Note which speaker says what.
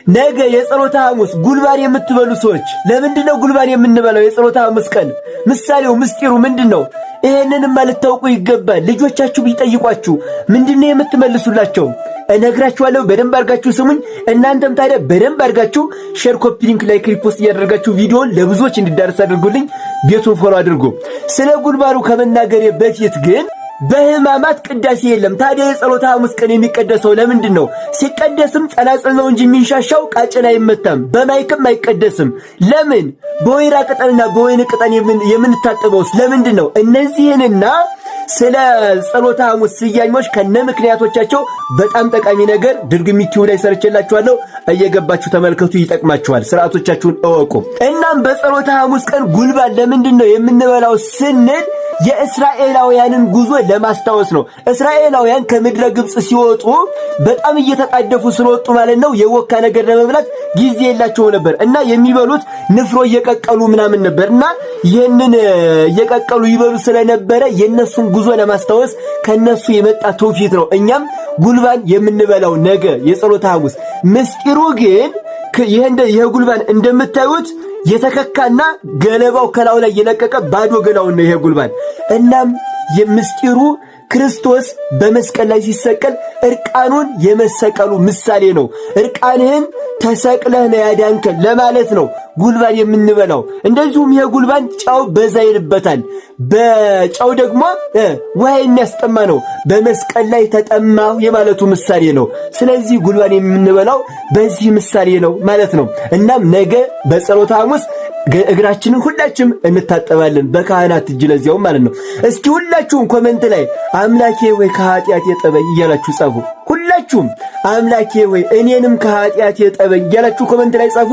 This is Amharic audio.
Speaker 1: ነገ የጸሎተ ሐሙስ ጉልባን የምትበሉ ሰዎች ለምንድነው ጉልባን የምንበላው? የጸሎተ ሐሙስ ቀን ምሳሌው ምስጢሩ ምንድነው? ይሄንንማ ልታውቁ ይገባል። ልጆቻችሁ ቢጠይቋችሁ ምንድነው የምትመልሱላቸው? እነግራችኋለሁ። በደንብ አድርጋችሁ ስሙኝ። እናንተም ታዲያ በደንብ አድርጋችሁ ሼር፣ ኮፒ ሊንክ፣ ላይክ፣ ሪፖስት እያደረጋችሁ ቪዲዮውን ለብዙዎች እንዲዳረስ አድርጉልኝ። ቤቱን ፎሎ አድርጉ። ስለ ጉልባኑ ከመናገሬ በፊት ግን በሕማማት ቅዳሴ የለም። ታዲያ የጸሎተ ሐሙስ ቀን የሚቀደሰው ለምንድን ነው? ሲቀደስም ጸናጽል ነው እንጂ የሚንሻሻው ቃጭል አይመታም፣ በማይክም አይቀደስም። ለምን? በወይራ ቅጠልና በወይን ቅጠል የምንታጠበውስ ለምንድን ነው? እነዚህንና ስለ ጸሎተ ሐሙስ ስያሜዎች ከነ ምክንያቶቻቸው በጣም ጠቃሚ ነገር ድርግሚቲው ላይ ሰርቼላችኋለሁ። እየገባችሁ ተመልከቱ፣ ይጠቅማችኋል። ስርዓቶቻችሁን እወቁ። እናም በጸሎተ ሐሙስ ቀን ጉልባን ለምንድን ነው የምንበላው ስንል የእስራኤላውያንን ጉዞ ለማስታወስ ነው። እስራኤላውያን ከምድረ ግብጽ ሲወጡ በጣም እየተጣደፉ ስለወጡ ማለት ነው የወካ ነገር ለመብላት ጊዜ የላቸው ነበር እና የሚበሉት ንፍሮ እየቀቀሉ ምናምን ነበርና ይህንን እየቀቀሉ ይበሉ ስለነበረ የነሱን ጉዞ ለማስታወስ ከነሱ የመጣ ትውፊት ነው። እኛም ጉልባን የምንበላው ነገ የጸሎተ ሐሙስ። ምስጢሩ ግን ይሄ ጉልባን እንደምታዩት የተከካና ገለባው ከላው ላይ የለቀቀ ባዶ ገላውን ነው ይሄ ጉልባን። እናም የምስጢሩ ክርስቶስ በመስቀል ላይ ሲሰቀል እርቃኑን የመሰቀሉ ምሳሌ ነው። እርቃንህን ተሰቅለህ ነው ያዳንከን ለማለት ነው ጉልባን የምንበላው። እንደዚሁም ይሄ ጉልባን ጨው በዛ ይልበታል። በጨው ደግሞ ውሃ የሚያስጠማ ነው። በመስቀል ላይ ተጠማሁ የማለቱ ምሳሌ ነው። ስለዚህ ጉልባን የምንበላው በዚህ ምሳሌ ነው ማለት ነው። እናም ነገ በጸሎተ ሐሙስ እግራችንን ሁላችንም እንታጠባለን በካህናት እጅ ለዚያው ማለት ነው። እስኪ ሁላችሁም ኮሜንት ላይ አምላኬ ወይ ከኃጢአት የጠበኝ እያላችሁ ጻፉ። ሁላችሁም አምላኬ ወይ እኔንም ከኃጢአት የጠበኝ እያላችሁ ኮሜንት ላይ ጻፉ።